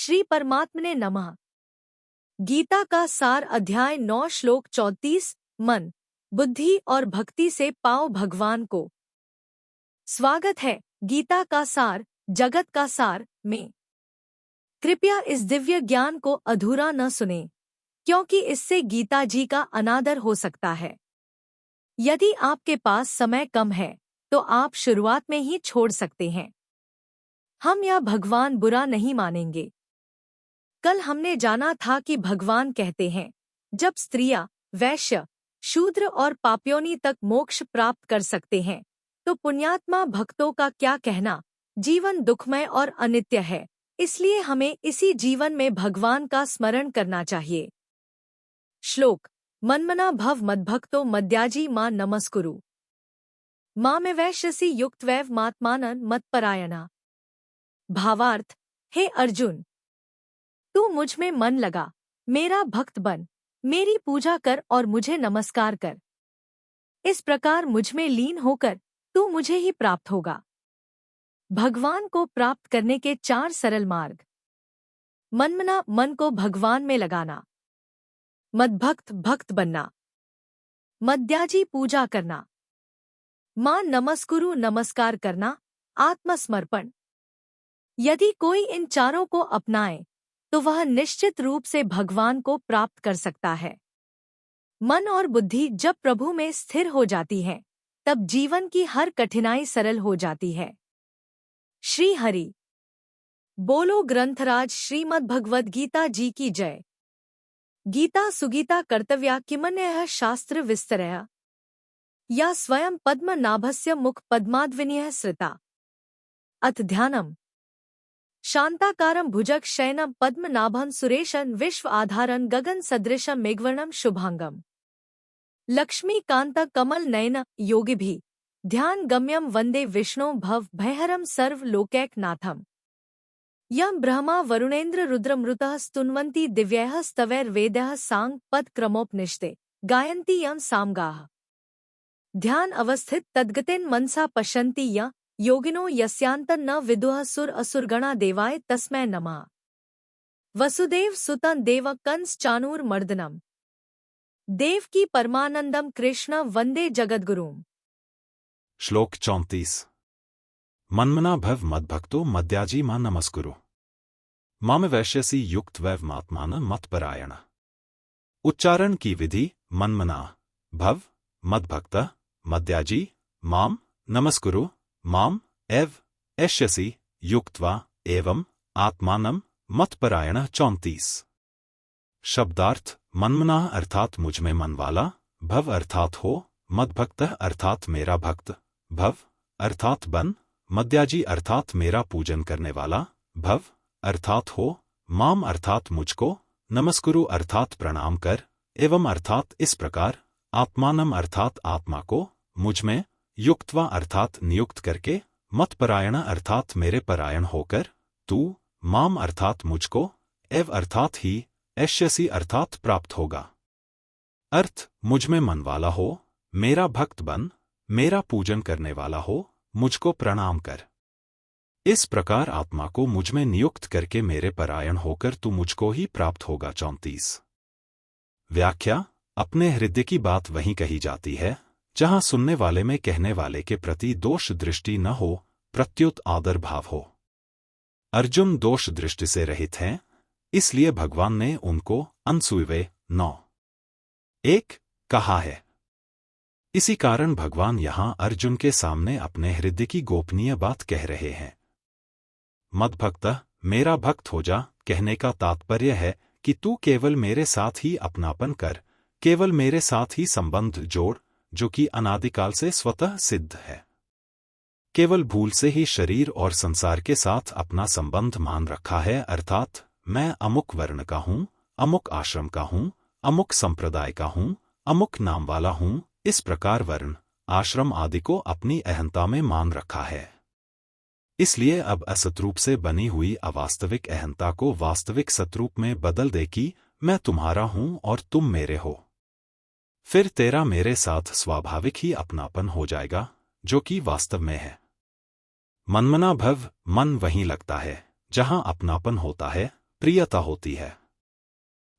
श्री परमात्मने नमः। गीता का सार अध्याय 9 श्लोक 34। मन, बुद्धि और भक्ति से पाओ भगवान को। स्वागत है गीता का सार, जगत का सार में। कृपया इस दिव्य ज्ञान को अधूरा न सुने, क्योंकि इससे गीता जी का अनादर हो सकता है। यदि आपके पास समय कम है तो आप शुरुआत में ही छोड़ सकते हैं। हम यह भगवान बुरा नहीं मानेंगे। कल हमने जाना था कि भगवान कहते हैं, जब स्त्रियां, वैश्य, शूद्र और पापियोनी तक मोक्ष प्राप्त कर सकते हैं, तो पुण्यात्मा भक्तों का क्या कहना। जीवन दुखमय और अनित्य है, इसलिए हमें इसी जीवन में भगवान का स्मरण करना चाहिए। श्लोक। मन्मना भव मद्भक्तो मद्याजी मां नमस्कुरु। मां वैश्यसी युक्तवैव मात्मानन मत्परायणा। भावार्थ। हे अर्जुन, तू मुझ में मन लगा, मेरा भक्त बन, मेरी पूजा कर और मुझे नमस्कार कर। इस प्रकार मुझ में लीन होकर तू मुझे ही प्राप्त होगा। भगवान को प्राप्त करने के 4 सरल मार्ग। मन्मना, मन को भगवान में लगाना। मद्भक्त, भक्त बनना। मद्याजी, पूजा करना। मां नमस्कुरु, नमस्कार करना, आत्मसमर्पण। यदि कोई इन चारों को अपनाए तो वह निश्चित रूप से भगवान को प्राप्त कर सकता है। मन और बुद्धि जब प्रभु में स्थिर हो जाती है, तब जीवन की हर कठिनाई सरल हो जाती है। श्री हरि बोलो। ग्रंथराज श्रीमद् भगवद गीता जी की जय। गीता सुगीता कर्तव्या किमन्यः शास्त्र विस्तरया, या स्वयं पद्मनाभस्य मुख पद्माद्विनीयः सृता। अथ ध्यानम्। शांताकारं भुजग शयनं पद्मनाभं सुरेशं विश्व आधारं गगन सदृशं मेघवर्णं शुभांगम। लक्ष्मीकांत कमल नयन योगिभिः ध्यान गम्यं वंदे विष्णु भव भयहरं सर्व लोकैकनाथम्। यं ब्रह्मा वरुणेन्द्र रुद्रमृतः स्तुन्वन्ति दिव्यैः स्तवैर्वेदैः सांग पद क्रमोपनिषदे गायन्ति यं सामगाः। ध्यान अवस्थित तद्गतेन मनसा पश्यन्ति यः योगिनो यस्यान्तं न विदुः सुर असुरगणा देवाय तस्मै नमः। वसुदेव सुतं देव कंस चाणूर मर्दनम। देवकी परमानंदम कृष्ण वंदे जगद्गुरुम। श्लोक 34। मन्मना भव मद्भक्तो मद्याजी मां नमस्कुरु। मां वैश्यसी युक्त वैव मात्मान मत्परायण। उच्चारण की विधि। मन्मना भव मद्भक्त मद्याजी मां नमस्कुरु। माम एव ऐश्यसी युक्त्वा एवं आत्मानम मत्परायण। 34। शब्दार्थ। मन्मना अर्थात मुझ में मन वाला, भव अर्थात हो, मद्भक्त अर्थात मेरा भक्त, भव अर्थात बन, मद्याजी अर्थात मेरा पूजन करने वाला, भव अर्थात हो, माम अर्थात मुझको, नमस्कुरु अर्थात प्रणाम कर, एवं अर्थात इस प्रकार, आत्मानम अर्थात आत्मा को, मुझ में, युक्त्वा अर्थात नियुक्त करके, मत्परायण अर्थात मेरे परायण होकर, तू, माम अर्थात मुझको, एव अर्थात ही, ऐश्यसी अर्थात प्राप्त होगा। अर्थ। मुझ में मन वाला हो, मेरा भक्त बन, मेरा पूजन करने वाला हो, मुझको प्रणाम कर। इस प्रकार आत्मा को मुझ में नियुक्त करके मेरे परायण होकर तू मुझको ही प्राप्त होगा। 34। व्याख्या। अपने हृदय की बात वहीं कही जाती है जहां सुनने वाले में कहने वाले के प्रति दोष दृष्टि न हो, प्रत्युत आदर भाव हो। अर्जुन दोष दृष्टि से रहित हैं, इसलिए भगवान ने उनको अनसुइवे 9:1 कहा है। इसी कारण भगवान यहां अर्जुन के सामने अपने हृदय की गोपनीय बात कह रहे हैं। मद्भक्त, मेरा भक्त हो जा, कहने का तात्पर्य है कि तू केवल मेरे साथ ही अपनापन कर, केवल मेरे साथ ही संबंध जोड़, जो कि अनादिकाल से स्वतः सिद्ध है। केवल भूल से ही शरीर और संसार के साथ अपना संबंध मान रखा है, अर्थात मैं अमुक वर्ण का हूं, अमुक आश्रम का हूं, अमुक संप्रदाय का हूं, अमुक नाम वाला हूं, इस प्रकार वर्ण, आश्रम आदि को अपनी अहंता में मान रखा है। इसलिए अब असतरूप से बनी हुई अवास्तविक अहंता को वास्तविक सतरूप में बदल दे कि मैं तुम्हारा हूं और तुम मेरे हो। फिर तेरा मेरे साथ स्वाभाविक ही अपनापन हो जाएगा, जो कि वास्तव में है। मन्मना भव, मन वहीं लगता है जहां अपनापन होता है, प्रियता होती है।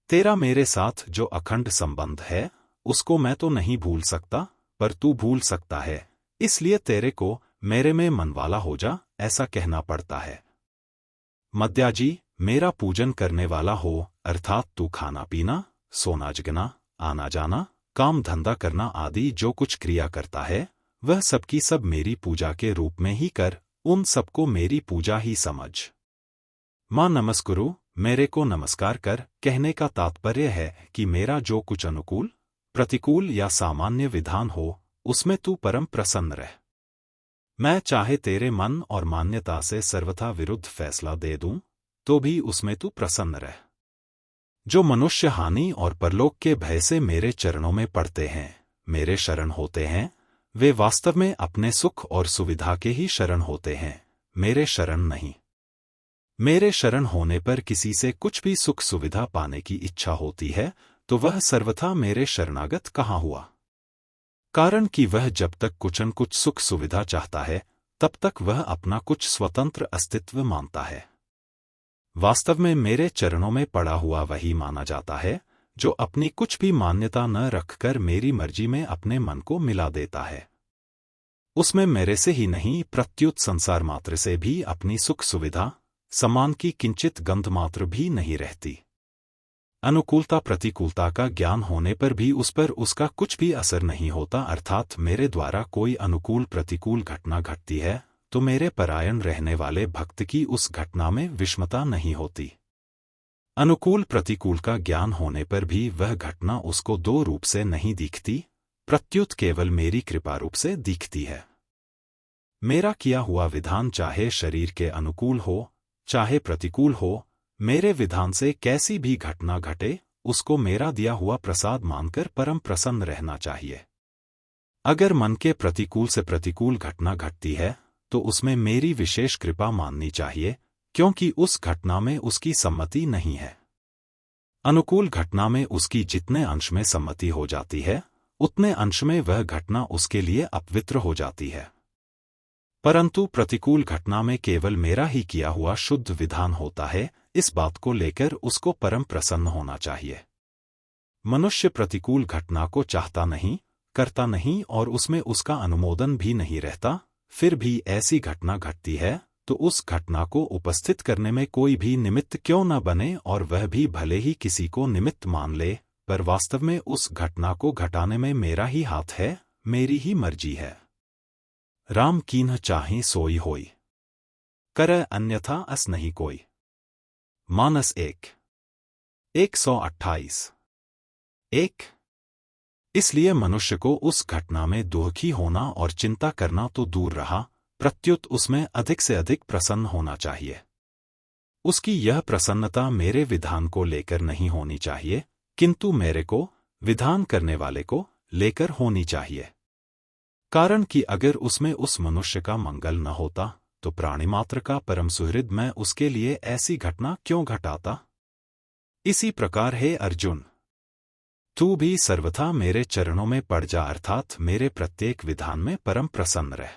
तेरा मेरे साथ जो अखंड संबंध है उसको मैं तो नहीं भूल सकता, पर तू भूल सकता है, इसलिए तेरे को मेरे में मनवाला हो जा ऐसा कहना पड़ता है। मद्याजी मेरा पूजन करने वाला हो, अर्थात तू खाना पीना, सोना जगना, आना जाना, काम धंधा करना आदि जो कुछ क्रिया करता है वह सबकी सब मेरी पूजा के रूप में ही कर, उन सबको मेरी पूजा ही समझ। मां नमस्कुरु, मेरे को नमस्कार कर कहने का तात्पर्य है कि मेरा जो कुछ अनुकूल, प्रतिकूल या सामान्य विधान हो उसमें तू परम प्रसन्न रह। मैं चाहे तेरे मन और मान्यता से सर्वथा विरुद्ध फैसला दे दूं तो भी उसमें तू प्रसन्न रह। जो मनुष्य हानि और परलोक के भय से मेरे चरणों में पड़ते हैं, मेरे शरण होते हैं, वे वास्तव में अपने सुख और सुविधा के ही शरण होते हैं, मेरे शरण नहीं। मेरे शरण होने पर किसी से कुछ भी सुख सुविधा पाने की इच्छा होती है तो वह सर्वथा मेरे शरणागत कहाँ हुआ। कारण कि वह जब तक कुछ न कुछ सुख सुविधा चाहता है तब तक वह अपना कुछ स्वतंत्र अस्तित्व मानता है। वास्तव में मेरे चरणों में पड़ा हुआ वही माना जाता है जो अपनी कुछ भी मान्यता न रखकर मेरी मर्जी में अपने मन को मिला देता है। उसमें मेरे से ही नहीं प्रत्युत संसार मात्र से भी अपनी सुख सुविधा सम्मान की किंचित गंध मात्र भी नहीं रहती। अनुकूलता प्रतिकूलता का ज्ञान होने पर भी उस पर उसका कुछ भी असर नहीं होता, अर्थात मेरे द्वारा कोई अनुकूल प्रतिकूल घटना घटती है तो मेरे परायण रहने वाले भक्त की उस घटना में विषमता नहीं होती। अनुकूल प्रतिकूल का ज्ञान होने पर भी वह घटना उसको दो रूप से नहीं दिखती, प्रत्युत केवल मेरी कृपा रूप से दिखती है। मेरा किया हुआ विधान चाहे शरीर के अनुकूल हो चाहे प्रतिकूल हो, मेरे विधान से कैसी भी घटना घटे उसको मेरा दिया हुआ प्रसाद मानकर परम प्रसन्न रहना चाहिए। अगर मन के प्रतिकूल से प्रतिकूल घटना घटती है तो उसमें मेरी विशेष कृपा माननी चाहिए, क्योंकि उस घटना में उसकी सम्मति नहीं है। अनुकूल घटना में उसकी जितने अंश में सम्मति हो जाती है उतने अंश में वह घटना उसके लिए अपवित्र हो जाती है। परंतु प्रतिकूल घटना में केवल मेरा ही किया हुआ शुद्ध विधान होता है, इस बात को लेकर उसको परम प्रसन्न होना चाहिए। मनुष्य प्रतिकूल घटना को चाहता नहीं, करता नहीं और उसमें उसका अनुमोदन भी नहीं रहता, फिर भी ऐसी घटना घटती है तो उस घटना को उपस्थित करने में कोई भी निमित्त क्यों न बने और वह भी भले ही किसी को निमित्त मान ले, पर वास्तव में उस घटना को घटाने में मेरा ही हाथ है, मेरी ही मर्जी है। राम कीन्ह चाहि सोई होई, करे अन्यथा अस नहीं कोई। मानस 1:128। इसलिए मनुष्य को उस घटना में दुखी होना और चिंता करना तो दूर रहा, प्रत्युत उसमें अधिक से अधिक प्रसन्न होना चाहिए। उसकी यह प्रसन्नता मेरे विधान को लेकर नहीं होनी चाहिए, किंतु मेरे को, विधान करने वाले को, लेकर होनी चाहिए। कारण कि अगर उसमें उस मनुष्य का मंगल न होता तो प्राणी मात्र का परम सुहृद मैं उसके लिए ऐसी घटना क्यों घटाता। इसी प्रकार हे अर्जुन, तू भी सर्वथा मेरे चरणों में पड़ जा, अर्थात मेरे प्रत्येक विधान में परम प्रसन्न रह।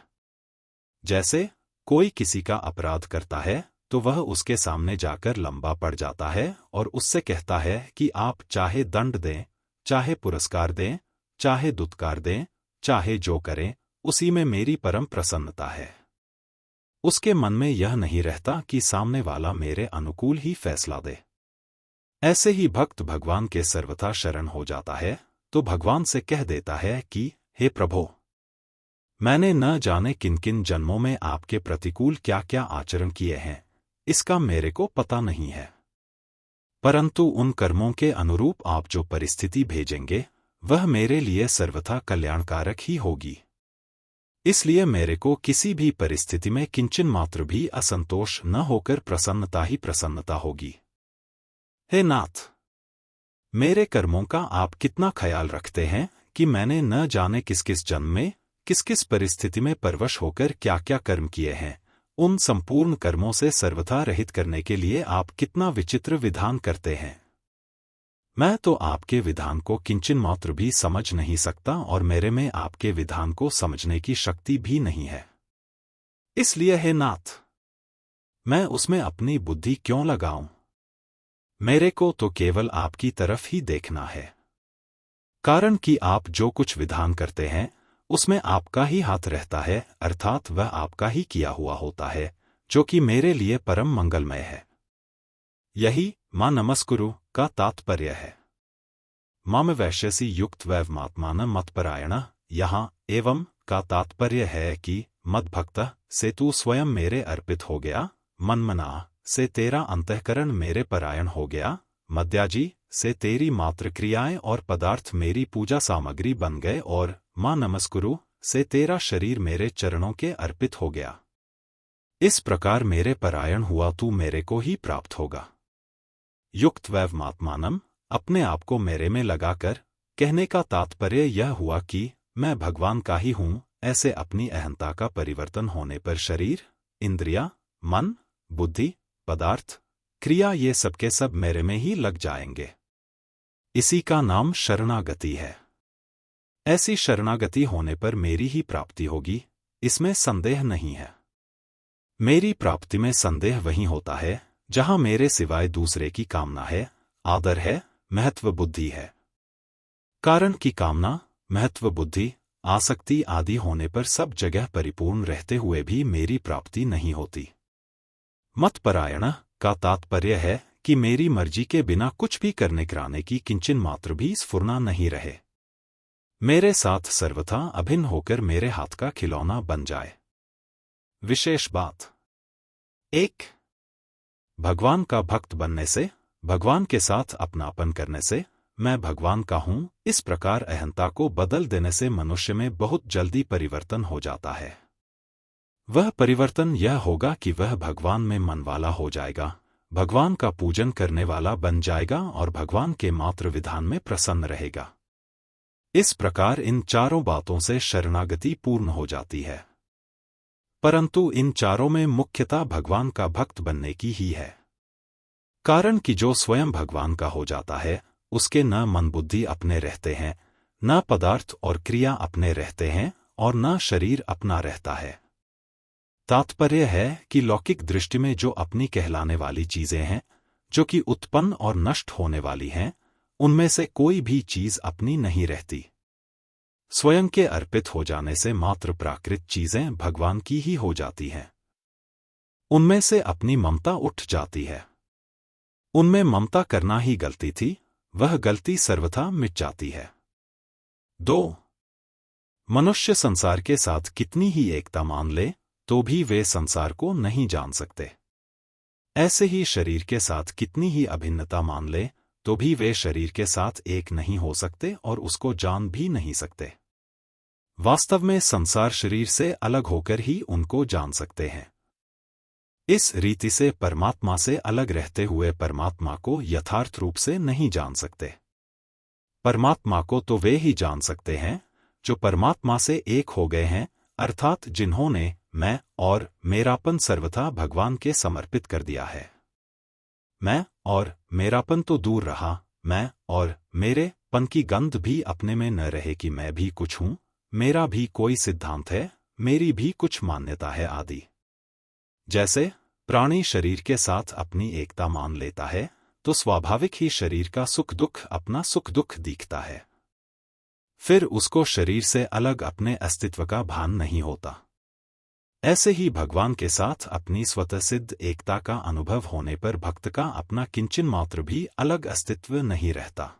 जैसे कोई किसी का अपराध करता है तो वह उसके सामने जाकर लंबा पड़ जाता है और उससे कहता है कि आप चाहे दंड दें, चाहे पुरस्कार दें, चाहे दुत्कार दें, चाहे जो करें, उसी में मेरी परम प्रसन्नता है। उसके मन में यह नहीं रहता कि सामने वाला मेरे अनुकूल ही फैसला दे। ऐसे ही भक्त भगवान के सर्वथा शरण हो जाता है तो भगवान से कह देता है कि हे प्रभो, मैंने न जाने किन किन जन्मों में आपके प्रतिकूल क्या क्या आचरण किए हैं, इसका मेरे को पता नहीं है, परंतु उन कर्मों के अनुरूप आप जो परिस्थिति भेजेंगे वह मेरे लिए सर्वथा कल्याणकारक ही होगी। इसलिए मेरे को किसी भी परिस्थिति में किंचन मात्र भी असंतोष न होकर प्रसन्नता ही प्रसन्नता होगी। हे नाथ, मेरे कर्मों का आप कितना ख्याल रखते हैं कि मैंने न जाने किस किस जन्म में किस किस परिस्थिति में परवश होकर क्या क्या कर्म किए हैं, उन संपूर्ण कर्मों से सर्वथा रहित करने के लिए आप कितना विचित्र विधान करते हैं। मैं तो आपके विधान को किंचन मात्र भी समझ नहीं सकता और मेरे में आपके विधान को समझने की शक्ति भी नहीं है। इसलिए हे नाथ, मैं उसमें अपनी बुद्धि क्यों लगाऊं। मेरे को तो केवल आपकी तरफ ही देखना है, कारण कि आप जो कुछ विधान करते हैं उसमें आपका ही हाथ रहता है, अर्थात वह आपका ही किया हुआ होता है, जो कि मेरे लिए परम मंगलमय है। यही मां नमस्कुरु का तात्पर्य है। माम वैश्यसी युक्त वैवमात्मान मतपरायण यहाँ एवं का तात्पर्य है कि मद्भक्त से तू स्वयं मेरे अर्पित हो गया, मनमना से तेरा अंतःकरण मेरे परायण हो गया, मद्याजी से तेरी मात्र क्रियाएं और पदार्थ मेरी पूजा सामग्री बन गए, और मां नमस्कुरु से तेरा शरीर मेरे चरणों के अर्पित हो गया। इस प्रकार मेरे परायण हुआ तू मेरे को ही प्राप्त होगा। युक्त वैवमात्मानम अपने आप को मेरे में लगाकर कहने का तात्पर्य यह हुआ कि मैं भगवान का ही हूं। ऐसे अपनी अहंता का परिवर्तन होने पर शरीर, इंद्रिया, मन, बुद्धि, पदार्थ, क्रिया ये सबके सब मेरे में ही लग जाएंगे। इसी का नाम शरणागति है। ऐसी शरणागति होने पर मेरी ही प्राप्ति होगी, इसमें संदेह नहीं है। मेरी प्राप्ति में संदेह वहीं होता है जहां मेरे सिवाय दूसरे की कामना है, आदर है, महत्व बुद्धि है। कारण की कामना, महत्व बुद्धि, आसक्ति आदि होने पर सब जगह परिपूर्ण रहते हुए भी मेरी प्राप्ति नहीं होती। मतपरायण का तात्पर्य है कि मेरी मर्जी के बिना कुछ भी करने कराने की किंचन मात्र भी स्फुरना नहीं रहे, मेरे साथ सर्वथा अभिन्न होकर मेरे हाथ का खिलौना बन जाए। विशेष बात 1. भगवान का भक्त बनने से, भगवान के साथ अपनापन करने से, मैं भगवान का हूं, इस प्रकार अहंता को बदल देने से मनुष्य में बहुत जल्दी परिवर्तन हो जाता है। वह परिवर्तन यह होगा कि वह भगवान में मन वाला हो जाएगा, भगवान का पूजन करने वाला बन जाएगा और भगवान के मात्र विधान में प्रसन्न रहेगा। इस प्रकार इन चारों बातों से शरणागति पूर्ण हो जाती है। परंतु इन चारों में मुख्यता भगवान का भक्त बनने की ही है। कारण कि जो स्वयं भगवान का हो जाता है उसके न मन बुद्धि अपने रहते हैं, न पदार्थ और क्रिया अपने रहते हैं, और न शरीर अपना रहता है। तात्पर्य है कि लौकिक दृष्टि में जो अपनी कहलाने वाली चीजें हैं, जो कि उत्पन्न और नष्ट होने वाली हैं, उनमें से कोई भी चीज अपनी नहीं रहती। स्वयं के अर्पित हो जाने से मात्र प्राकृत चीजें भगवान की ही हो जाती हैं। उनमें से अपनी ममता उठ जाती है। उनमें ममता करना ही गलती थी, वह गलती सर्वथा मिट जाती है। 2. मनुष्य संसार के साथ कितनी ही एकता मान ले तो भी वे संसार को नहीं जान सकते। ऐसे ही शरीर के साथ कितनी ही अभिन्नता मान ले तो भी वे शरीर के साथ एक नहीं हो सकते और उसको जान भी नहीं सकते। वास्तव में संसार शरीर से अलग होकर ही उनको जान सकते हैं। इस रीति से परमात्मा से अलग रहते हुए परमात्मा को यथार्थ रूप से नहीं जान सकते। परमात्मा को तो वे ही जान सकते हैं जो परमात्मा से एक हो गए हैं, अर्थात जिन्होंने मैं और मेरापन सर्वथा भगवान के समर्पित कर दिया है। मैं और मेरापन तो दूर रहा, मैं और मेरे पन की गंध भी अपने में न रहे कि मैं भी कुछ हूं, मेरा भी कोई सिद्धांत है, मेरी भी कुछ मान्यता है आदि। जैसे प्राणी शरीर के साथ अपनी एकता मान लेता है तो स्वाभाविक ही शरीर का सुख दुख अपना सुख दुख दिखता है। फिर उसको शरीर से अलग अपने अस्तित्व का भान नहीं होता। ऐसे ही भगवान के साथ अपनी स्वतः सिद्ध एकता का अनुभव होने पर भक्त का अपना किंचन मात्र भी अलग अस्तित्व नहीं रहता।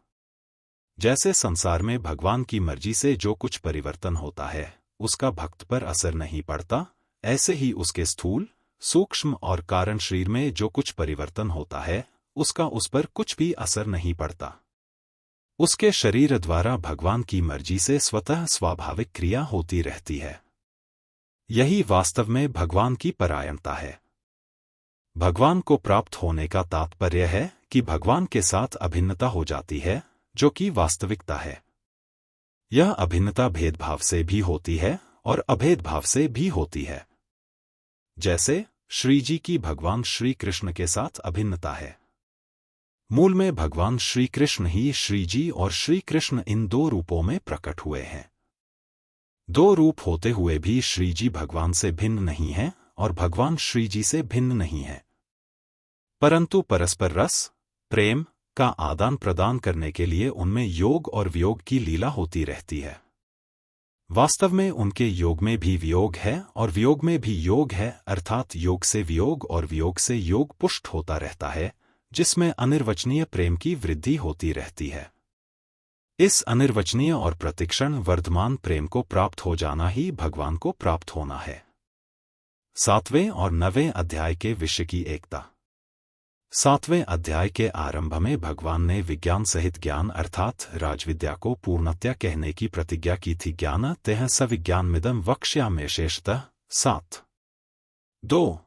जैसे संसार में भगवान की मर्जी से जो कुछ परिवर्तन होता है उसका भक्त पर असर नहीं पड़ता, ऐसे ही उसके स्थूल, सूक्ष्म और कारण शरीर में जो कुछ परिवर्तन होता है उसका उस पर कुछ भी असर नहीं पड़ता। उसके शरीर द्वारा भगवान की मर्जी से स्वतः स्वाभाविक क्रिया होती रहती है। यही वास्तव में भगवान की परायणता है। भगवान को प्राप्त होने का तात्पर्य है कि भगवान के साथ अभिन्नता हो जाती है, जो कि वास्तविकता है। यह अभिन्नता भेदभाव से भी होती है और अभेदभाव से भी होती है। जैसे श्री जी की भगवान श्री कृष्ण के साथ अभिन्नता है। मूल में भगवान श्री कृष्ण ही श्री जी और श्री कृष्ण इन दो रूपों में प्रकट हुए हैं। दो रूप होते हुए भी श्री जी भगवान से भिन्न नहीं है और भगवान श्री जी से भिन्न नहीं है, परंतु परस्पर रस, प्रेम का आदान प्रदान करने के लिए उनमें योग और वियोग की लीला होती रहती है। वास्तव में उनके योग में भी वियोग है और वियोग में भी योग है, अर्थात योग से वियोग और वियोग से योग पुष्ट होता रहता है, जिसमें अनिर्वचनीय प्रेम की वृद्धि होती रहती है। इस अनिर्वचनीय और प्रतिक्षण वर्धमान प्रेम को प्राप्त हो जाना ही भगवान को प्राप्त होना है। 7वें और 9वें अध्याय के विषय की एकता। 7वें अध्याय के आरंभ में भगवान ने विज्ञान सहित ज्ञान अर्थात राजविद्या को पूर्णतया कहने की प्रतिज्ञा की थी। ज्ञानतः सविज्ञानमिदं वक्ष्यामि शेषतः 7:2।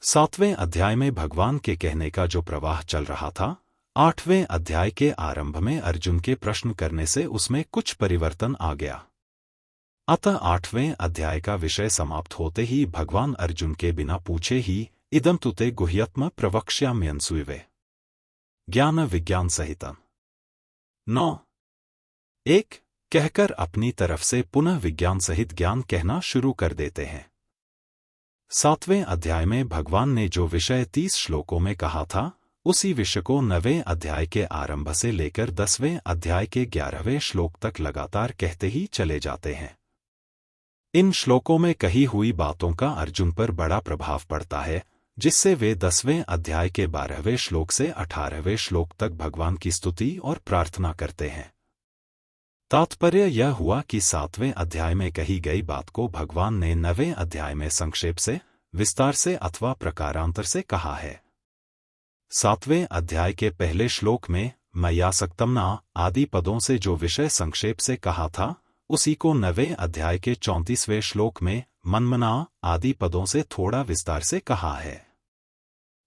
7वें अध्याय में भगवान के कहने का जो प्रवाह चल रहा था, 8वें अध्याय के आरंभ में अर्जुन के प्रश्न करने से उसमें कुछ परिवर्तन आ गया। अतः 8वें अध्याय का विषय समाप्त होते ही भगवान अर्जुन के बिना पूछे ही इदं तुते गुह्यत्म प्रवक्ष्याम्यंसुवे ज्ञान विज्ञान सहितम् 9:1 कहकर अपनी तरफ से पुनः विज्ञान सहित ज्ञान कहना शुरू कर देते हैं। 7वें अध्याय में भगवान ने जो विषय 30 श्लोकों में कहा था, उसी विषय को 9वें अध्याय के आरंभ से लेकर 10वें अध्याय के 11वें श्लोक तक लगातार कहते ही चले जाते हैं। इन श्लोकों में कही हुई बातों का अर्जुन पर बड़ा प्रभाव पड़ता है, जिससे वे 10वें अध्याय के 12वें श्लोक से 18वें श्लोक तक भगवान की स्तुति और प्रार्थना करते हैं। तात्पर्य यह हुआ कि 7वें अध्याय में कही गई बात को भगवान ने 9वें अध्याय में संक्षेप से, विस्तार से अथवा प्रकारांतर से कहा है। 7वें अध्याय के पहले श्लोक में मय्या सक्तमना आदि पदों से जो विषय संक्षेप से कहा था, उसी को 9वें अध्याय के 34वें श्लोक में मन्मना आदि पदों से थोड़ा विस्तार से कहा है।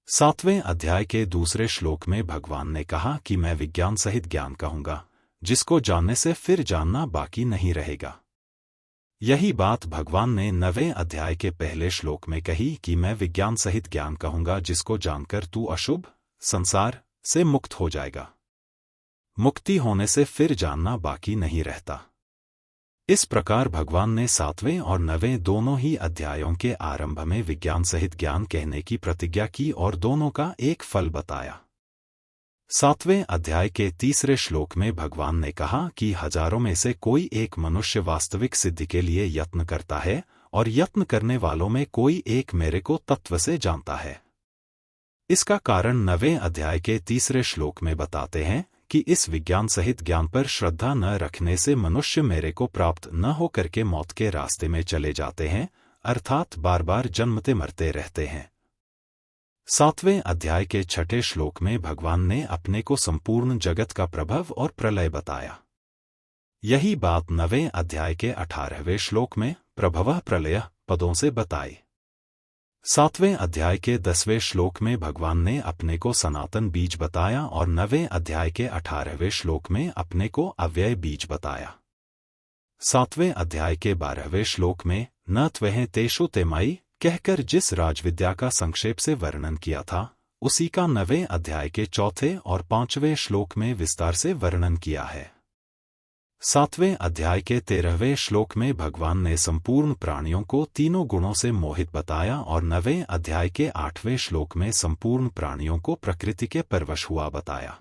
7वें अध्याय के दूसरे श्लोक में भगवान ने कहा कि मैं विज्ञान सहित ज्ञान कहूंगा, जिसको जानने से फिर जानना बाकी नहीं रहेगा। यही बात भगवान ने 9वें अध्याय के पहले श्लोक में कही कि मैं विज्ञान सहित ज्ञान कहूंगा, जिसको जानकर तू अशुभ संसार से मुक्त हो जाएगा। मुक्ति होने से फिर जानना बाकी नहीं रहता। इस प्रकार भगवान ने 7वें और 9वें दोनों ही अध्यायों के आरंभ में विज्ञान सहित ज्ञान कहने की प्रतिज्ञा की और दोनों का एक फल बताया। 7वें अध्याय के तीसरे श्लोक में भगवान ने कहा कि हजारों में से कोई एक मनुष्य वास्तविक सिद्धि के लिए यत्न करता है और यत्न करने वालों में कोई एक मेरे को तत्व से जानता है। इसका कारण 9वें अध्याय के तीसरे श्लोक में बताते हैं कि इस विज्ञान सहित ज्ञान पर श्रद्धा न रखने से मनुष्य मेरे को प्राप्त न होकर के मौत के रास्ते में चले जाते हैं, अर्थात बार बार जन्मते मरते रहते हैं। 7वें अध्याय के 6ठे श्लोक में भगवान ने अपने को संपूर्ण जगत का प्रभव और प्रलय बताया। यही बात 9वें अध्याय के 18वें श्लोक में प्रभवः प्रलय पदों से बताई। 7वें अध्याय के 10वें श्लोक में भगवान ने अपने को सनातन बीज बताया और 9वें अध्याय के 18वें श्लोक में अपने को अव्यय बीज बताया। 7वें अध्याय के 12वें श्लोक में न त्वह तेषु तेमाई कहकर जिस राजविद्या का संक्षेप से वर्णन किया था, उसी का 9वें अध्याय के 4थे और 5वें श्लोक में विस्तार से वर्णन किया है। 7वें अध्याय के 13वें श्लोक में भगवान ने संपूर्ण प्राणियों को तीनों गुणों से मोहित बताया और 9वें अध्याय के 8वें श्लोक में संपूर्ण प्राणियों को प्रकृति के परवश हुआ बताया।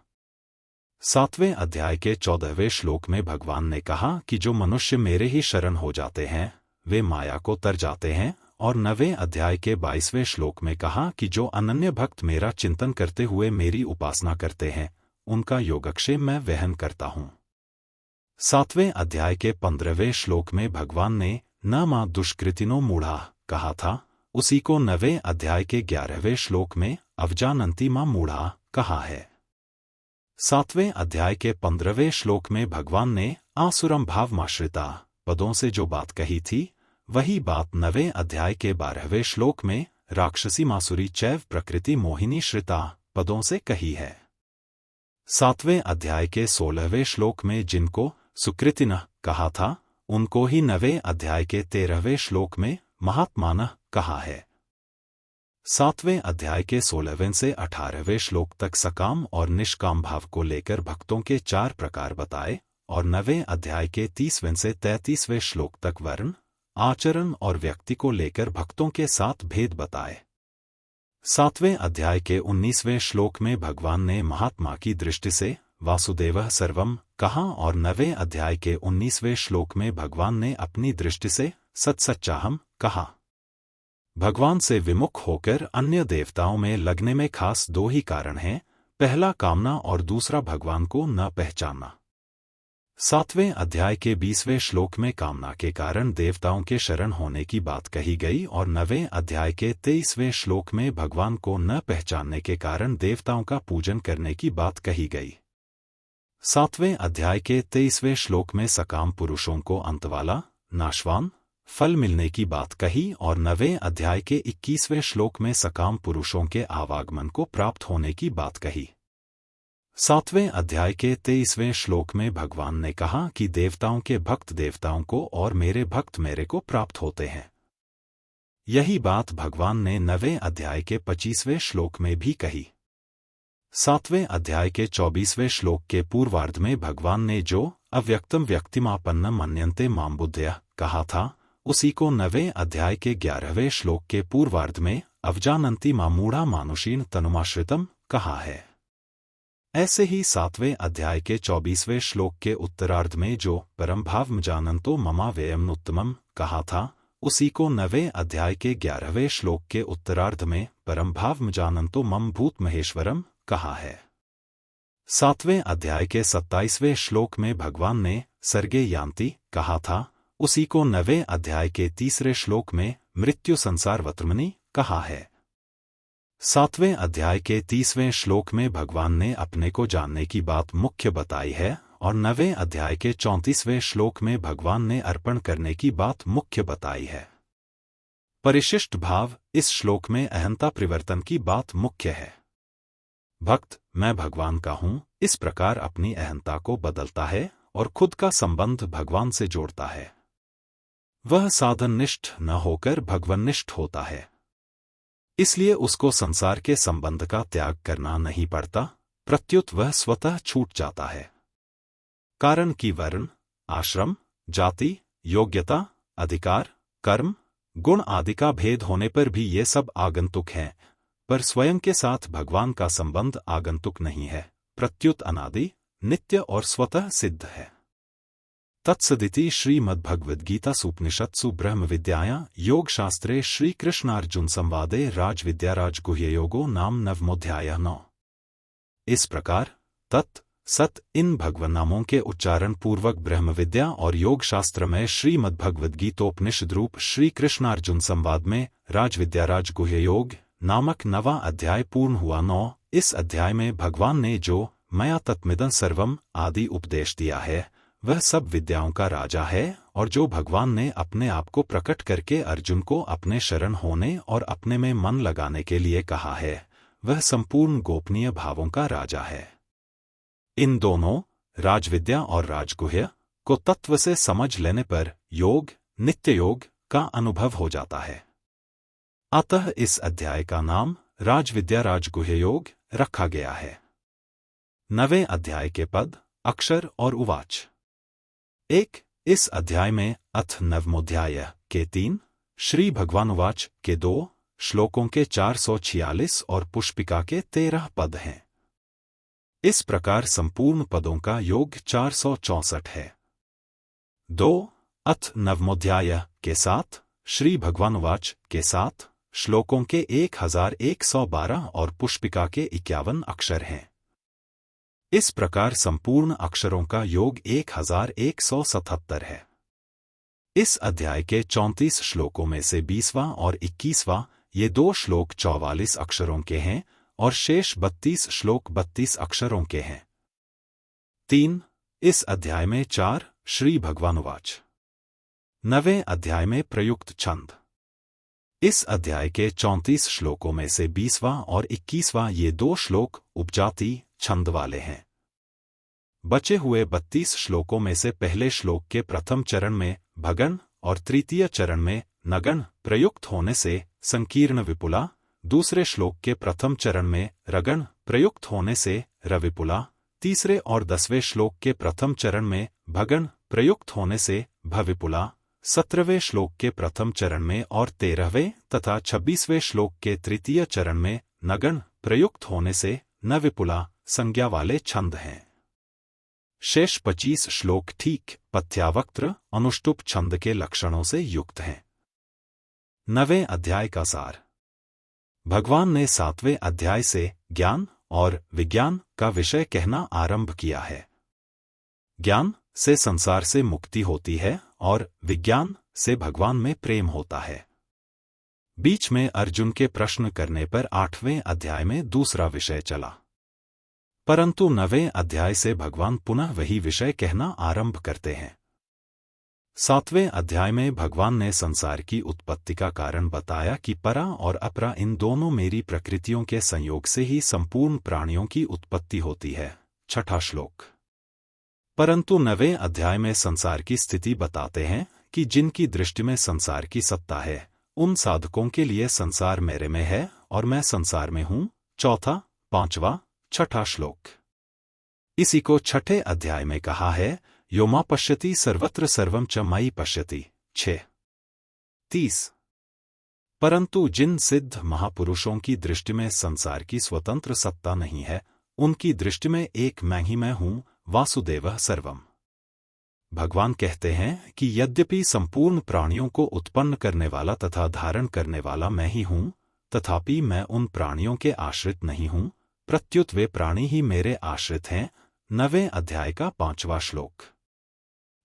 7वें अध्याय के 14वें श्लोक में भगवान ने कहा कि जो मनुष्य मेरे ही शरण हो जाते हैं, वे माया को तर जाते हैं, और 9वें अध्याय के 22वें श्लोक में कहा कि जो अनन्य भक्त मेरा चिंतन करते हुए मेरी उपासना करते हैं, उनका योगक्षेम मैं वहन करता हूँ। 7वें अध्याय के 15वें श्लोक में भगवान ने न मा दुष्कृतिनो मूढ़ा कहा था, उसी को 9वें अध्याय के 11वें श्लोक में अवजानन्ति मा मूढ़ा कहा है। 7वें अध्याय के 15वें श्लोक में भगवान ने आसुरम भावमाश्रिता पदों से जो बात कही थी, वही बात 9वें अध्याय के 12वें श्लोक में राक्षसी मासुरी चैव प्रकृति मोहिनी श्रिता पदों से कही है। 7वें अध्याय के 16वें श्लोक में जिनको सुकृतिनः कहा था, उनको ही 9वें अध्याय के 13वें श्लोक में महात्मानः कहा है। 7वें अध्याय के 16वें से 18वें श्लोक तक सकाम और निष्काम भाव को लेकर भक्तों के 4 प्रकार बताए और 9वें अध्याय के 30वें से 33वें श्लोक तक वर्ण, आचरण और व्यक्ति को लेकर भक्तों के 7 भेद बताए। 7वें अध्याय के 19वें श्लोक में भगवान ने महात्मा की दृष्टि से वासुदेवः सर्वम कहा और 9वें अध्याय के 19वें श्लोक में भगवान ने अपनी दृष्टि से सत्सच्चाहम कहा। भगवान से विमुख होकर अन्य देवताओं में लगने में खास दो ही कारण हैं, पहला कामना और दूसरा भगवान को न पहचानना। 7वें अध्याय के 20वें श्लोक में कामना के कारण देवताओं के शरण होने की बात कही गई और 9वें अध्याय के 23वें श्लोक में भगवान को न पहचानने के कारण देवताओं का पूजन करने की बात कही गई। 7वें अध्याय के 23वें श्लोक में सकाम पुरुषों को अंतवाला नाशवान फल मिलने की बात कही और 9वें अध्याय के 21वें श्लोक में सकाम पुरुषों के आवागमन को प्राप्त होने की बात कही। 7वें अध्याय के 23वें श्लोक में भगवान ने कहा कि देवताओं के भक्त देवताओं को और मेरे भक्त मेरे को प्राप्त होते हैं। यही बात भगवान ने 9वें अध्याय के 25वें श्लोक में भी कही। 7वें अध्याय के 24वें श्लोक के पूर्वार्ध में भगवान ने जो अव्यक्तम व्यक्तिमापन्न मन्यन्ते मां बुद्धयः कहा था, उसी को 9वें अध्याय के 11वें श्लोक के पूर्वार्ध में अवजानन्ति मां मूढ़ा मानुषीण तनुमाश्रितम कहा है। ऐसे ही 7वें अध्याय के 24वें श्लोक के उत्तरार्ध में जो परम भाव जानन्तो ममा व्ययम उत्तमम कहा था, उसी को 9वें अध्याय के 11वें श्लोक के उत्तरार्ध में परम भाव जानन्तो मम भूत महेश्वरम कहा है। 7वें अध्याय के 27वें श्लोक में भगवान ने सर्गे यान्ति कहा था, उसी को 9वें अध्याय के 3रे श्लोक में मृत्यु संसार वत्रमनि कहा है। 7वें अध्याय के 30वें श्लोक में भगवान ने अपने को जानने की बात मुख्य बताई है और 9वें अध्याय के 34वें श्लोक में भगवान ने अर्पण करने की बात मुख्य बताई है। परिशिष्ट भाव इस श्लोक में अहंता परिवर्तन की बात मुख्य है। भक्त मैं भगवान का हूं इस प्रकार अपनी अहंता को बदलता है और खुद का संबंध भगवान से जोड़ता है। वह साधननिष्ठ न होकर भगवन्निष्ठ होता है, इसलिए उसको संसार के संबंध का त्याग करना नहीं पड़ता, प्रत्युत वह स्वतः छूट जाता है। कारण कि वर्ण, आश्रम, जाति, योग्यता, अधिकार, कर्म, गुण आदि का भेद होने पर भी ये सब आगंतुक हैं, पर स्वयं के साथ भगवान का संबंध आगंतुक नहीं है, प्रत्युत अनादि, नित्य और स्वतः सिद्ध है। तत्सदिति श्रीमद्भगवद्गीतासूपनिषत्सु ब्रह्म विद्यायां योगशास्त्रे श्रीकृष्णार्जुन संवादे राजविद्याराजगुह्ययोगो नाम नवमोऽध्यायः 9। इस प्रकार तत् सत इन भगवान नामों के उच्चारण पूर्वक ब्रह्म विद्या और योग शास्त्र में श्रीमद्भगवद्गीतोपनिषद रूप श्रीकृष्णार्जुन संवाद में राजविद्याराज गुह्य योग नामक 9वां अध्याय पूर्ण हुआ। 9 इस अध्याय में भगवान ने जो मया तत्मिदं सर्वम आदि उपदेश दिया है वह सब विद्याओं का राजा है और जो भगवान ने अपने आप को प्रकट करके अर्जुन को अपने शरण होने और अपने में मन लगाने के लिए कहा है वह संपूर्ण गोपनीय भावों का राजा है। इन दोनों राजविद्या और राजगुह्य को तत्व से समझ लेने पर योग नित्य योग का अनुभव हो जाता है। अतः इस अध्याय का नाम राजविद्या राजगुह्य योग रखा गया है। 9वें अध्याय के पद अक्षर और उवाच 1 इस अध्याय में अथ नवमोऽध्याय के 3 श्री भगवान उवाच के 2 श्लोकों के 446 और पुष्पिका के 13 पद हैं। इस प्रकार संपूर्ण पदों का योग 464 है। 2 अथ नवमोऽध्याय के 7 श्री भगवान उवाच के 7 श्लोकों के 1112 और पुष्पिका के 51 अक्षर हैं। इस प्रकार संपूर्ण अक्षरों का योग 1177 है। इस अध्याय के 34 श्लोकों में से 20वां और 21वां ये 2 श्लोक 44 अक्षरों के हैं और शेष 32 श्लोक 32 अक्षरों के हैं। 3 इस अध्याय में 4 श्री भगवान उवाच 9वें अध्याय में प्रयुक्त छंद। इस अध्याय के 34 श्लोकों में से 20वां और 21वां ये 2 श्लोक उपजाति छंद वाले हैं। बचे हुए 32 श्लोकों में से पहले श्लोक के प्रथम चरण में भगण और तृतीय चरण में नगण प्रयुक्त होने से संकीर्ण विपुला, दूसरे श्लोक के प्रथम चरण में रगण प्रयुक्त होने से रविपुला, तीसरे और 10वें श्लोक के प्रथम चरण में भगण प्रयुक्त होने से भविपुला, 17वें श्लोक के प्रथम चरण में और 13वें तथा 26वें श्लोक के तृतीय चरण में नगण प्रयुक्त होने से न विपुला संज्ञा वाले छंद हैं। शेष 25 श्लोक ठीक पथ्यावक्त्र अनुष्टुप छंद के लक्षणों से युक्त हैं। 9वें अध्याय का सार। भगवान ने 7वें अध्याय से ज्ञान और विज्ञान का विषय कहना आरंभ किया है। ज्ञान से संसार से मुक्ति होती है और विज्ञान से भगवान में प्रेम होता है। बीच में अर्जुन के प्रश्न करने पर 8वें अध्याय में दूसरा विषय चला, परंतु 9वें अध्याय से भगवान पुनः वही विषय कहना आरंभ करते हैं। 7वें अध्याय में भगवान ने संसार की उत्पत्ति का कारण बताया कि परा और अपरा इन दोनों मेरी प्रकृतियों के संयोग से ही संपूर्ण प्राणियों की उत्पत्ति होती है। 6ठा श्लोक। परंतु 9वें अध्याय में संसार की स्थिति बताते हैं कि जिनकी दृष्टि में संसार की सत्ता है, उन साधकों के लिए संसार मेरे में है और मैं संसार में हूं। 4था, 5वां, 6ठा श्लोक। इसी को 6ठे अध्याय में कहा है, यो मा पश्यति सर्वत्र सर्वम च मयि पश्यति। 6:30। परंतु जिन सिद्ध महापुरुषों की दृष्टि में संसार की स्वतंत्र सत्ता नहीं है, उनकी दृष्टि में एक मैं ही मैं हूं, वासुदेवः सर्वम। भगवान कहते हैं कि यद्यपि संपूर्ण प्राणियों को उत्पन्न करने वाला तथा धारण करने वाला मैं ही हूं, तथापि मैं उन प्राणियों के आश्रित नहीं हूं, प्रत्युत वे प्राणी ही मेरे आश्रित हैं। 9वें अध्याय का 5वां श्लोक।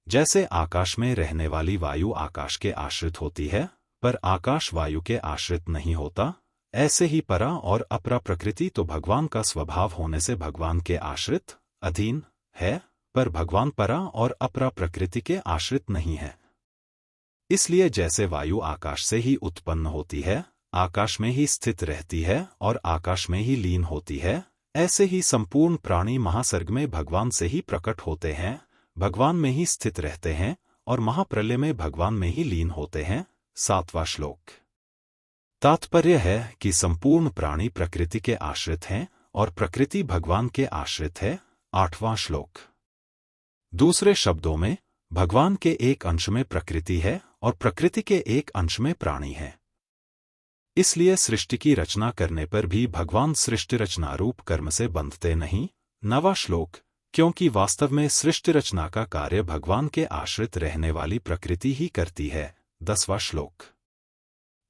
जैसे आकाश में रहने वाली वायु आकाश के आश्रित होती है, पर आकाश वायु के आश्रित नहीं होता, ऐसे ही परा और अपरा प्रकृति तो भगवान का स्वभाव होने से भगवान के आश्रित, अधीन है, पर भगवान परा और अपरा प्रकृति के आश्रित नहीं है। इसलिए जैसे वायु आकाश से ही उत्पन्न होती है, आकाश में ही स्थित रहती है और आकाश में ही लीन होती है, ऐसे ही संपूर्ण प्राणी महासर्ग में भगवान से ही प्रकट होते हैं, भगवान में ही स्थित रहते हैं और महाप्रलय में भगवान में ही लीन होते हैं। 7वां श्लोक। तात्पर्य है कि संपूर्ण प्राणी प्रकृति के आश्रित हैं और प्रकृति भगवान के आश्रित है। 8वां श्लोक। दूसरे शब्दों में, भगवान के एक अंश में प्रकृति है और प्रकृति के एक अंश में प्राणी है। इसलिए सृष्टि की रचना करने पर भी भगवान सृष्टि रचना रूप कर्म से बंधते नहीं। 9वां श्लोक। क्योंकि वास्तव में सृष्टि रचना का कार्य भगवान के आश्रित रहने वाली प्रकृति ही करती है। 10वां श्लोक।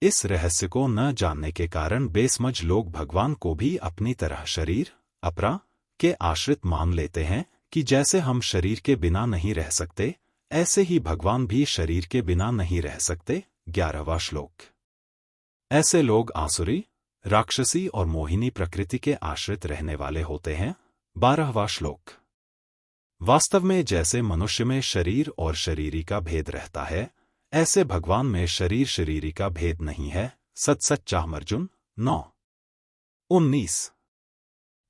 इस रहस्य को न जानने के कारण बेसमझ लोग भगवान को भी अपनी तरह शरीर, अपरा के आश्रित मान लेते हैं कि जैसे हम शरीर के बिना नहीं रह सकते, ऐसे ही भगवान भी शरीर के बिना नहीं रह सकते। 11वां श्लोक। ऐसे लोग आसुरी, राक्षसी और मोहिनी प्रकृति के आश्रित रहने वाले होते हैं। 12वां श्लोक। वास्तव में जैसे मनुष्य में शरीर और शरीरी का भेद रहता है, ऐसे भगवान में शरीर शरीरी का भेद नहीं है। सच्चामर्जुन 9:19।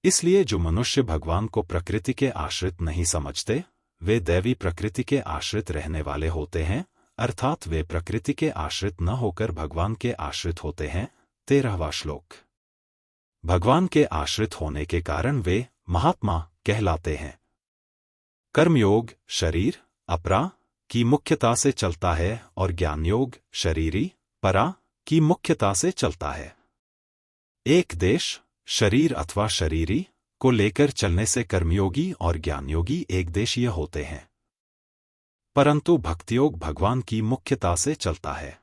इसलिए जो मनुष्य भगवान को प्रकृति के आश्रित नहीं समझते, वे दैवी प्रकृति के आश्रित रहने वाले होते हैं, अर्थात वे प्रकृति के आश्रित न होकर भगवान के आश्रित होते हैं। 13वां श्लोक। भगवान के आश्रित होने के कारण वे महात्मा कहलाते हैं। कर्मयोग शरीर, अपरा की मुख्यता से चलता है और ज्ञानयोग शरीरी, परा की मुख्यता से चलता है। एक देश, शरीर अथवा शरीरी को लेकर चलने से कर्मयोगी और ज्ञानयोगी एक देशीय होते हैं, परंतु भक्तियोग भगवान की मुख्यता से चलता है।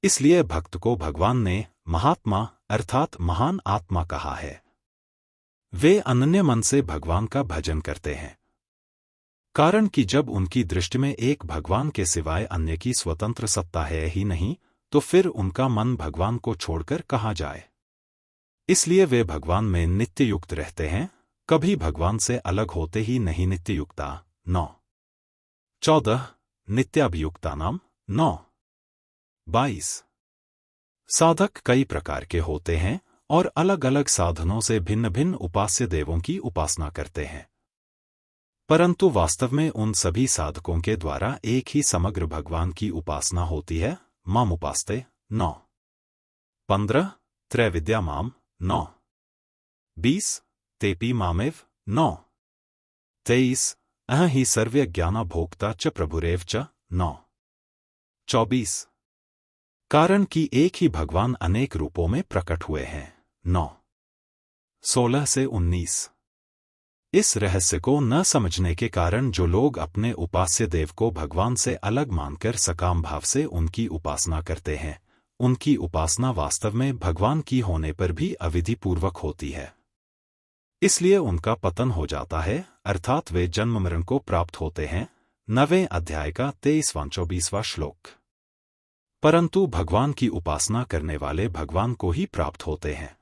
इसलिए भक्त को भगवान ने महात्मा अर्थात महान आत्मा कहा है। वे अनन्य मन से भगवान का भजन करते हैं, कारण कि जब उनकी दृष्टि में एक भगवान के सिवाय अन्य की स्वतंत्र सत्ता है ही नहीं, तो फिर उनका मन भगवान को छोड़कर कहाँ जाए। इसलिए वे भगवान में नित्य युक्त रहते हैं, कभी भगवान से अलग होते ही नहीं। नित्य युक्ता 9:14। नित्याभियुक्ता नाम 9:22। साधक कई प्रकार के होते हैं और अलग अलग साधनों से भिन्न भिन्न उपास्य देवों की उपासना करते हैं, परंतु वास्तव में उन सभी साधकों के द्वारा एक ही समग्र भगवान की उपासना होती है। माम उपास्ते 9:15। त्रैविद्या माम 9:20। तेपी मामेव 9:23। अह ही सर्वज्ञाना भोक्ता च प्रभुरेव च 9: 24 कारण कि एक ही भगवान अनेक रूपों में प्रकट हुए हैं। 9 16 से 19 इस रहस्य को न समझने के कारण जो लोग अपने उपास्य देव को भगवान से अलग मानकर सकाम भाव से उनकी उपासना करते हैं, उनकी उपासना वास्तव में भगवान की होने पर भी अविधिपूर्वक होती है। इसलिए उनका पतन हो जाता है, अर्थात वे जन्म मरण को प्राप्त होते हैं। 9वें अध्याय का 23वां-24वां श्लोक। परंतु भगवान की उपासना करने वाले भगवान को ही प्राप्त होते हैं।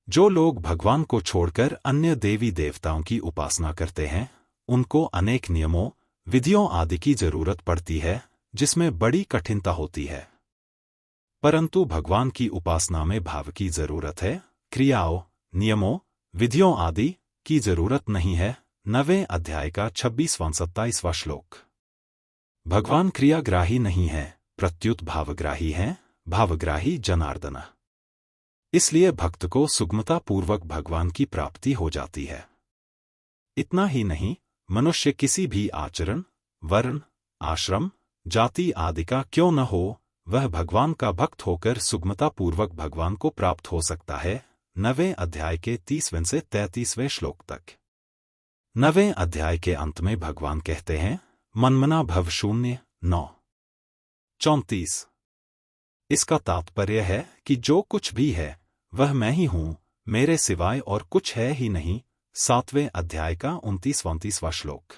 जो लोग भगवान को छोड़कर अन्य देवी देवताओं की उपासना करते हैं, उनको अनेक नियमों, विधियों आदि की जरूरत पड़ती है, जिसमें बड़ी कठिनता होती है। परंतु भगवान की उपासना में भाव की जरूरत है, क्रियाओं, नियमों, विधियों आदि की जरूरत नहीं है। 9वें अध्याय का 26वां-27वां श्लोक। भगवान क्रियाग्राही नहीं है, प्रत्युत भावग्राही हैं, भावग्राही जनार्दन। इसलिए भक्त को सुगमता पूर्वक भगवान की प्राप्ति हो जाती है। इतना ही नहीं, मनुष्य किसी भी आचरण, वर्ण, आश्रम, जाति आदि का क्यों न हो, वह भगवान का भक्त होकर सुगमता पूर्वक भगवान को प्राप्त हो सकता है। 9वें अध्याय के 30वें से 33वें श्लोक तक। 9वें अध्याय के अंत में भगवान कहते हैं, मनमना भव शून्य। 9 34 इसका तात्पर्य है कि जो कुछ भी है वह मैं ही हूं, मेरे सिवाय और कुछ है ही नहीं। 7वें अध्याय का 29वां श्लोक।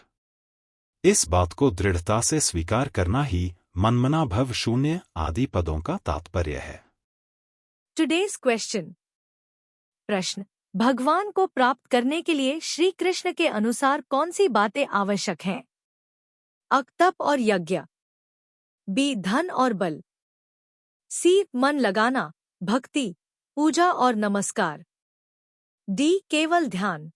इस बात को दृढ़ता से स्वीकार करना ही मनमना भव शून्य आदि पदों का तात्पर्य है। Today's question. प्रश्न, भगवान को प्राप्त करने के लिए श्री कृष्ण के अनुसार कौन सी बातें आवश्यक हैं? अ, तप और यज्ञ। बी, धन और बल। सी, मन लगाना, भक्ति, पूजा और नमस्कार। डी, केवल ध्यान।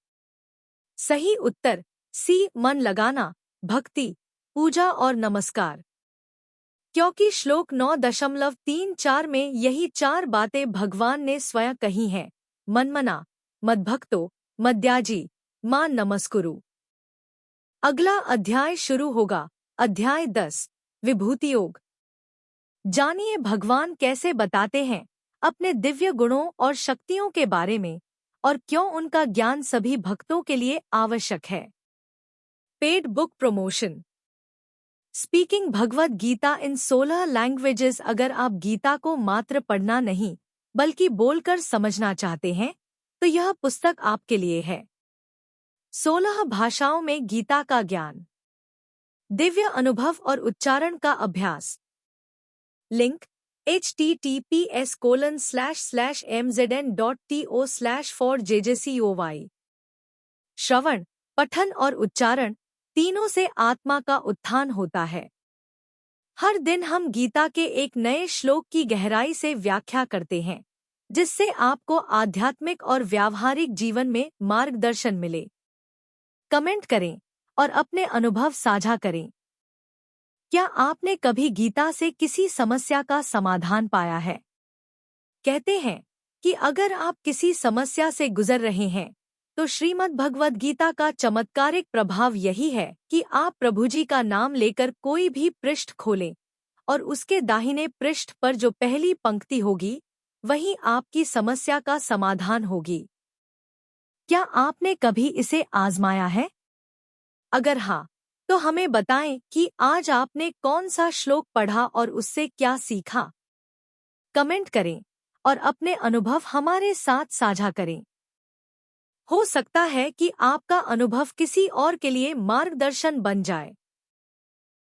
सही उत्तर सी, मन लगाना, भक्ति, पूजा और नमस्कार। क्योंकि श्लोक 9.34 में यही 4 बातें भगवान ने स्वयं कही हैं। मनमना, मद्भक्तो, मद्याजी, मां नमस्कुरु। अगला अध्याय शुरू होगा। अध्याय 10, विभूति योग। जानिए भगवान कैसे बताते हैं अपने दिव्य गुणों और शक्तियों के बारे में, और क्यों उनका ज्ञान सभी भक्तों के लिए आवश्यक है। Paid book promotion. Speaking Bhagavad Gita in 16 languages. अगर आप गीता को मात्र पढ़ना नहीं बल्कि बोलकर समझना चाहते हैं तो यह पुस्तक आपके लिए है। 16 भाषाओं में गीता का ज्ञान, दिव्य अनुभव और उच्चारण का अभ्यास। Link https://mzn.to/4jjcoy। श्रवण, पठन और उच्चारण तीनों से आत्मा का उत्थान होता है। हर दिन हम गीता के एक नए श्लोक की गहराई से व्याख्या करते हैं, जिससे आपको आध्यात्मिक और व्यावहारिक जीवन में मार्गदर्शन मिले। कमेंट करें और अपने अनुभव साझा करें। क्या आपने कभी गीता से किसी समस्या का समाधान पाया है? कहते हैं कि अगर आप किसी समस्या से गुजर रहे हैं तो श्रीमद् भगवद गीता का चमत्कारिक प्रभाव यही है कि आप प्रभु जी का नाम लेकर कोई भी पृष्ठ खोलें और उसके दाहिने पृष्ठ पर जो पहली पंक्ति होगी वही आपकी समस्या का समाधान होगी। क्या आपने कभी इसे आजमाया है? अगर हाँ, तो हमें बताएं कि आज आपने कौन सा श्लोक पढ़ा और उससे क्या सीखा। कमेंट करें और अपने अनुभव हमारे साथ साझा करें। हो सकता है कि आपका अनुभव किसी और के लिए मार्गदर्शन बन जाए।